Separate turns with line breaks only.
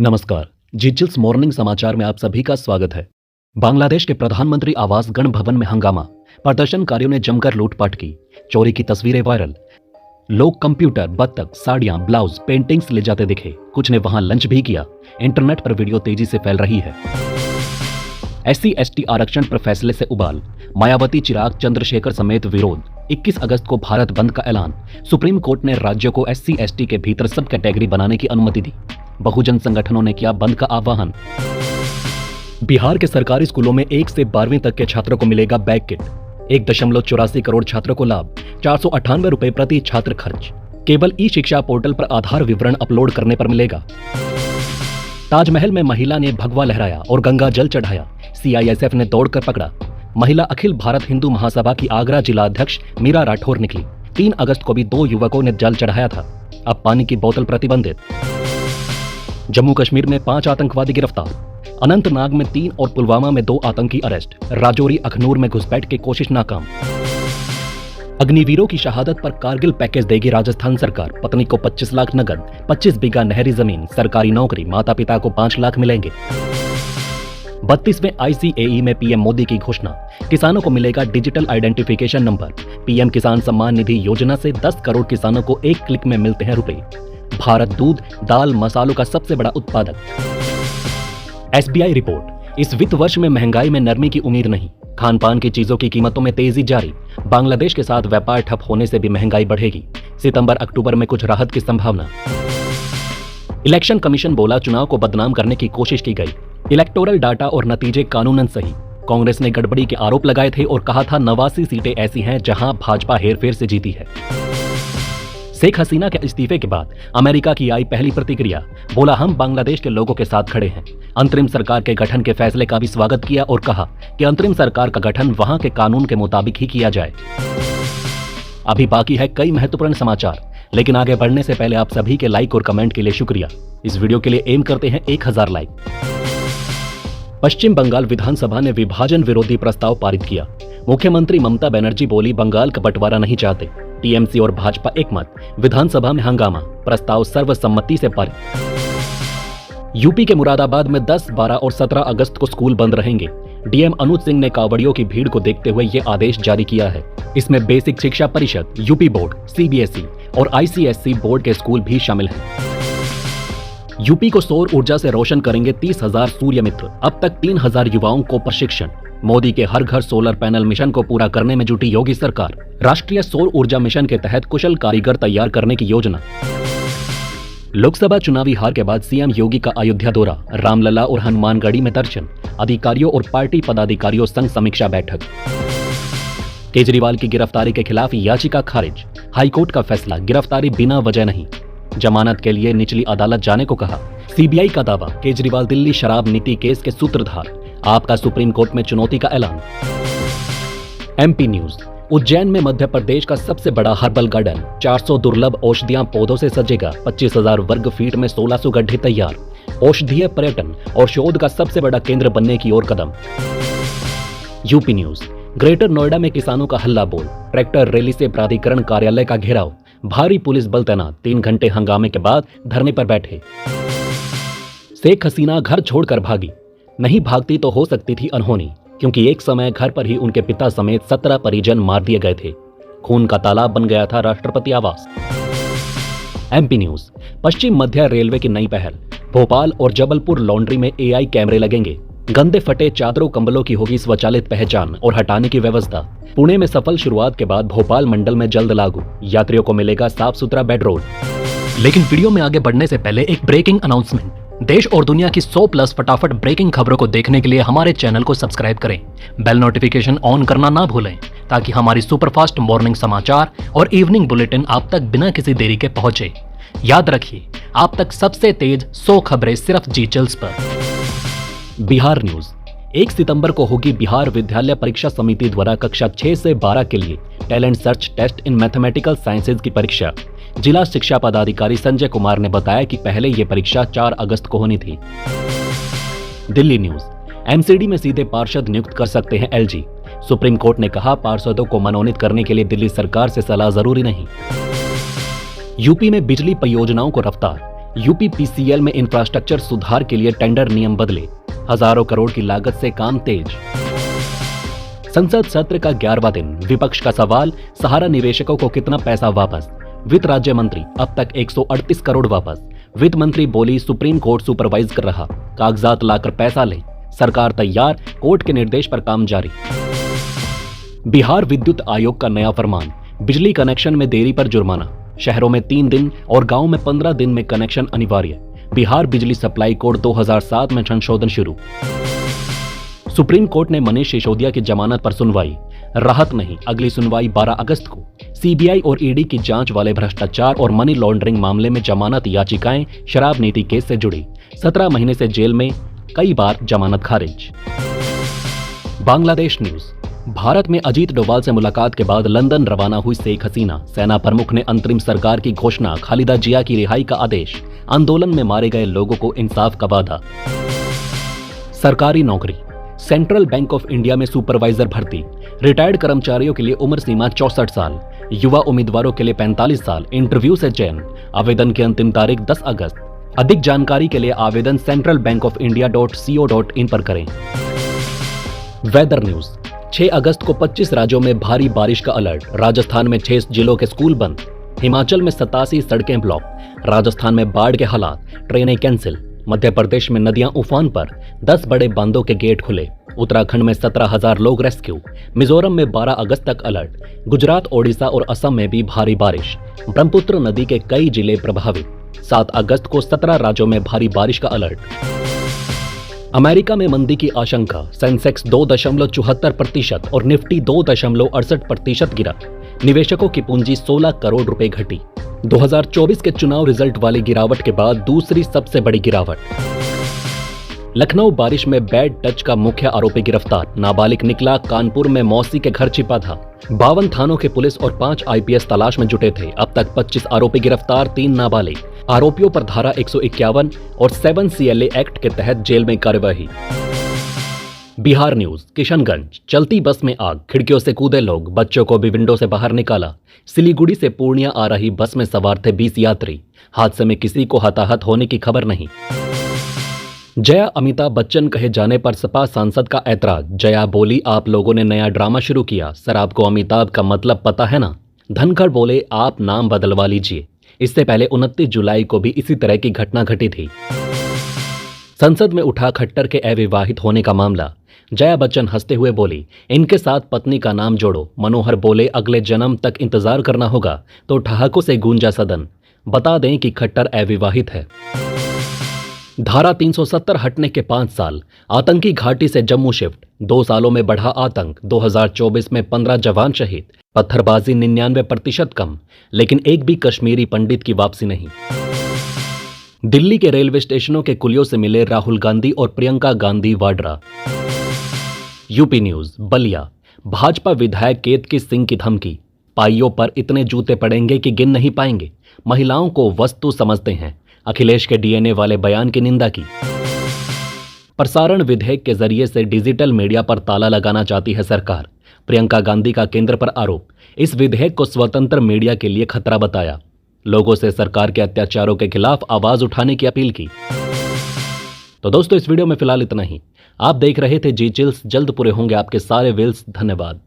नमस्कार। जीचिल्स मॉर्निंग समाचार में आप सभी का स्वागत है। बांग्लादेश के प्रधानमंत्री आवास गण भवन में हंगामा, प्रदर्शनकारियों ने जमकर लूटपाट की, चोरी की तस्वीरें वायरल। लोग कंप्यूटर, बत्तख, साड़ियां, ब्लाउज, पेंटिंग्स ले जाते दिखे, कुछ ने वहां लंच भी किया। इंटरनेट पर वीडियो तेजी से फैल रही है। SC/ST आरक्षण पर फैसले से उबाल, मायावती, चिराग चंद्रशेखर समेत विरोध। 21 अगस्त को भारत बंद का ऐलान। सुप्रीम कोर्ट ने राज्यों को SC/ST के भीतर सब कैटेगरी बनाने की अनुमति दी। बहुजन संगठनों ने किया बंद का आह्वान। बिहार के सरकारी स्कूलों में 1 से 12वीं तक के छात्रों को मिलेगा बैग किट। 1.84 करोड़ छात्रों को लाभ, 498 रुपए प्रति छात्र खर्च। केवल ई-शिक्षा पोर्टल पर आधार विवरण अपलोड करने पर मिलेगा। ताजमहल में महिला ने भगवा लहराया और गंगा जल चढ़ाया। CISF ने दौड़कर पकड़ा। महिला अखिल भारत हिंदू महासभा की आगरा जिला अध्यक्ष मीरा राठौर निकली। 3 अगस्त को भी 2 युवकों ने जल चढ़ाया था। अब पानी की बोतल प्रतिबंधित। जम्मू कश्मीर में 5 आतंकवादी गिरफ्तार। अनंतनाग में 3 और पुलवामा में 2 आतंकी अरेस्ट। राजौरी अखनूर में घुसपैठ की कोशिश नाकाम। अग्निवीरों की शहादत पर कारगिल पैकेज देगी राजस्थान सरकार। पत्नी को 25 लाख नगद, 25 बीघा नहरी जमीन, सरकारी नौकरी, माता पिता को 5 लाख मिलेंगे। 32वें ICAE में PM मोदी की घोषणा। किसानों को मिलेगा डिजिटल आइडेंटिफिकेशन नंबर। PM किसान सम्मान निधि योजना से 10 करोड़ किसानों को 1 क्लिक में मिलते हैं रुपए। भारत दूध, दाल, मसालों का सबसे बड़ा उत्पादक। SBI report. इस वित्त वर्ष में महंगाई में नरमी की उम्मीद नहीं। खान पान की चीजों की कीमतों में तेजी जारी। बांग्लादेश के साथ व्यापार ठप होने से भी महंगाई बढ़ेगी। सितंबर-अक्टूबर में कुछ राहत की संभावना। इलेक्शन कमीशन बोला, चुनाव को बदनाम करने की कोशिश की गई। इलेक्टोरल डाटा और नतीजे कानूनन सही। कांग्रेस ने गड़बड़ी के आरोप लगाए थे और कहा था 89 सीटें ऐसी हैं जहां भाजपा हेरफेर से जीती है। शेख हसीना के इस्तीफे के बाद अमेरिका की आई पहली प्रतिक्रिया। बोला, हम बांग्लादेश के लोगों के साथ खड़े हैं। अंतरिम सरकार के गठन के फैसले का भी स्वागत किया और कहा कि अंतरिम सरकार का गठन वहां के कानून के मुताबिक ही किया जाए। अभी बाकी है कई महत्वपूर्ण समाचार, लेकिन आगे बढ़ने से पहले आप सभी के लाइक और कमेंट के लिए शुक्रिया। इस वीडियो के लिए एम करते हैं 1000 लाइक। पश्चिम बंगाल विधानसभा ने विभाजन विरोधी प्रस्ताव पारित किया। मुख्यमंत्री ममता बनर्जी बोली, बंगाल का बंटवारा नहीं चाहते। TMC और भाजपा एकमत। विधानसभा में हंगामा, प्रस्ताव सर्वसम्मति से पारित। यूपी के मुरादाबाद में 10, 12 और 17 अगस्त को स्कूल बंद रहेंगे। DM अनुज सिंह ने कांवड़ियों की भीड़ को देखते हुए ये आदेश जारी किया है। इसमें बेसिक शिक्षा परिषद, UP बोर्ड, CBSE और ICSE बोर्ड के स्कूल भी शामिल हैं। यूपी को सौर ऊर्जा से रोशन करेंगे 30,000 सूर्य मित्र। अब तक 3,000 युवाओं को प्रशिक्षण। मोदी के हर घर सोलर पैनल मिशन को पूरा करने में जुटी योगी सरकार। राष्ट्रीय सौर ऊर्जा मिशन के तहत कुशल कारीगर तैयार करने की योजना। लोकसभा चुनावी हार के बाद CM योगी का अयोध्या दौरा। रामलला और हनुमानगढ़ी में दर्शन। अधिकारियों और पार्टी पदाधिकारियों संग समीक्षा बैठक। केजरीवाल की गिरफ्तारी के खिलाफ याचिका खारिज। हाईकोर्ट का फैसला, गिरफ्तारी बिना वजह नहीं। जमानत के लिए निचली अदालत जाने को कहा। CBI का दावा, केजरीवाल दिल्ली शराब नीति केस के सूत्रधार। आपका सुप्रीम कोर्ट में चुनौती का ऐलान। MP news. उज्जैन में मध्य प्रदेश का सबसे बड़ा हर्बल गार्डन। 400 दुर्लभ औषधियां पौधों से सजेगा। 25,000 वर्ग फीट में 1600 गड्ढे तैयार। औषधीय पर्यटन और शोध का सबसे बड़ा केंद्र बनने की ओर कदम। UP news. ग्रेटर नोएडा में किसानों का हल्ला बोल। ट्रैक्टर रैली से प्राधिकरण कार्यालय का घेराव। भारी पुलिस बल तैनात। 3 घंटे हंगामे के बाद धरने पर बैठे। शेख हसीना घर छोड़कर भागी। नहीं भागती तो हो सकती थी अनहोनी, क्योंकि एक समय घर पर ही उनके पिता समेत 17 परिजन मार दिए गए थे। खून का तालाब बन गया था राष्ट्रपति आवास। MP news. पश्चिम मध्य रेलवे की नई पहल। भोपाल और जबलपुर लॉन्ड्री में AI कैमरे लगेंगे। गंदे फटे चादरों कंबलों की होगी स्वचालित पहचान और हटाने की व्यवस्था। पुणे में सफल शुरुआत के बाद भोपाल मंडल में जल्द लागू। यात्रियों को मिलेगा साफ सुथरा बेडरोल। लेकिन वीडियो में आगे बढ़ने से पहले एक ब्रेकिंग अनाउंसमेंट। देश और दुनिया की 100+ फटाफट ब्रेकिंग खबरों को देखने के लिए हमारे चैनल को सब्सक्राइब करें। बेल नोटिफिकेशन ऑन करना ना भूलें, ताकि हमारी सुपरफास्ट मॉर्निंग समाचार और इवनिंग बुलेटिन आप तक बिना किसी देरी के पहुंचे। याद रखिए, आप तक सबसे तेज 100 खबरें सिर्फ जीचल्स पर। बिहार न्यूज। 1 सितंबर को होगी बिहार विद्यालय परीक्षा समिति द्वारा कक्षा 6 से 12 के लिए talent search test in mathematical sciences की परीक्षा। जिला शिक्षा पदाधिकारी संजय कुमार ने बताया कि पहले ये परीक्षा 4 अगस्त को होनी थी। दिल्ली न्यूज। MCD में सीधे पार्षद नियुक्त कर सकते हैं LG। सुप्रीम कोर्ट ने कहा, पार्षदों को मनोनीत करने के लिए दिल्ली सरकार से सलाह जरूरी नहीं। यूपी में बिजली परियोजनाओं को रफ्तार। यूपीपीसीएल में इंफ्रास्ट्रक्चर सुधार के लिए टेंडर नियम बदले, हजारों करोड़ की लागत से काम तेज। संसद सत्र का 11वां दिन, विपक्ष का सवाल, सहारा निवेशकों को कितना पैसा वापस। वित्त राज्य मंत्री, अब तक 138 करोड़ वापस। वित्त मंत्री बोली, सुप्रीम कोर्ट सुपरवाइज कर रहा, कागजात लाकर पैसा लें, सरकार तैयार, कोर्ट के निर्देश पर काम जारी। बिहार विद्युत आयोग का नया फरमान, बिजली कनेक्शन में देरी पर जुर्माना, शहरों में 3 दिन और गांव में 15 दिन में कनेक्शन अनिवार्य। बिहार बिजली सप्लाई कोड 2007 में संशोधन शुरू। सुप्रीम कोर्ट ने मनीष सिसोदिया की जमानत पर सुनवाई, राहत नहीं, अगली सुनवाई 12 अगस्त को। सीबीआई और ईडी की जांच वाले भ्रष्टाचार और मनी लॉन्ड्रिंग मामले में जमानत याचिकाएं शराब नीति केस से जुड़ी, 17 महीने से जेल में, कई बार जमानत खारिज। बांग्लादेश न्यूज, भारत में अजीत डोभाल से मुलाकात के बाद लंदन रवाना हुई शेख हसीना, सेना प्रमुख ने अंतरिम सरकार की घोषणा, खालिदा जिया की रिहाई का आदेश, आंदोलन में मारे गए लोगों को इंसाफ का वादा। सरकारी नौकरी, सेंट्रल बैंक ऑफ इंडिया में सुपरवाइजर भर्ती, रिटायर्ड कर्मचारियों के लिए उम्र सीमा 64 साल, युवा उम्मीदवारों के लिए 45 साल, इंटरव्यू से चयन, आवेदन की अंतिम तारीख 10 अगस्त। अधिक जानकारी के लिए आवेदन centralbankofIndia.co.in पर करें। वेदर न्यूज, 6 अगस्त को 25 राज्यों में भारी बारिश का अलर्ट, राजस्थान में 6 जिलों के स्कूल बंद, हिमाचल में 87 सड़कें ब्लॉक, राजस्थान में बाढ़ के हालात, ट्रेनें कैंसिल, मध्य प्रदेश में नदियां उफान पर, 10 बड़े बांधों के गेट खुले, उत्तराखंड में 17,000 लोग रेस्क्यू, मिजोरम में 12 अगस्त तक अलर्ट, गुजरात, ओडिशा और असम में भी भारी बारिश, ब्रह्मपुत्र नदी के कई जिले प्रभावित, 7 अगस्त को 17 राज्यों में भारी बारिश का अलर्ट। अमेरिका में मंदी की आशंका, सेंसेक्स 2.74% और निफ्टी 2.68% गिरा, निवेशकों की पूंजी 16 करोड़ रुपए घटी। 2024 के चुनाव रिजल्ट वाली गिरावट के बाद दूसरी सबसे बड़ी गिरावट। लखनऊ बारिश में बैड टच का मुख्य आरोपी गिरफ्तार, नाबालिग निकला, कानपुर में मौसी के घर छिपा था। 52 थानों के पुलिस और 5 आईपीएस तलाश में जुटे थे, अब तक 25 आरोपी गिरफ्तार, 3 नाबालिग। आरोपियों पर धारा 151 और 7 CLA एक्ट के तहत जेल में कार्यवाही। बिहार न्यूज, किशनगंज, चलती बस में आग, खिड़कियों से कूदे लोग, बच्चों को भी विंडो से बाहर निकाला। सिलीगुड़ी से पूर्णिया आ रही बस में सवार थे 20 यात्री, हादसे में किसी को हताहत होने की खबर नहीं। जया अमिताभ बच्चन कहे जाने पर सपा सांसद का ऐतराज, जया बोली, आप लोगों ने नया ड्रामा शुरू किया, सर आपको अमिताभ का मतलब पता है ना। धनखड़ बोले, आप नाम बदलवा लीजिए। इससे पहले 29 जुलाई को भी इसी तरह की घटना घटी थी। संसद में उठा खट्टर के अविवाहित होने का मामला, जया बच्चन हंसते हुए बोली, इनके साथ पत्नी का नाम जोड़ो। मनोहर बोले, अगले जन्म तक इंतजार करना होगा। तो ठहाकों से गूंजा सदन, बता दें कि खट्टर अविवाहित है। धारा 370 हटने के 5 साल, आतंकी घाटी से जम्मू शिफ्ट, 2 सालों में बढ़ा आतंक, 2024 में 15 जवान शहीद, पत्थरबाजी 99% कम, लेकिन एक भी कश्मीरी पंडित की वापसी नहीं। दिल्ली के रेलवे स्टेशनों के कुलियों से मिले राहुल गांधी और प्रियंका गांधी वाड्रा। यूपी न्यूज, बलिया, भाजपा विधायक केतकी सिंह की धमकी, पाइयों पर इतने जूते पड़ेंगे कि गिन नहीं पाएंगे, महिलाओं को वस्तु समझते हैं, अखिलेश के डीएनए वाले बयान की निंदा की। प्रसारण विधेयक के जरिए से डिजिटल मीडिया पर ताला लगाना चाहती है सरकार, प्रियंका गांधी का केंद्र पर आरोप, इस विधेयक को स्वतंत्र मीडिया के लिए खतरा बताया, लोगों से सरकार के अत्याचारों के खिलाफ आवाज उठाने की अपील की। तो दोस्तों, इस वीडियो में फिलहाल इतना ही। आप देख रहे थे जी चिल्स, जल्द पूरे होंगे आपके सारे विल्स। धन्यवाद।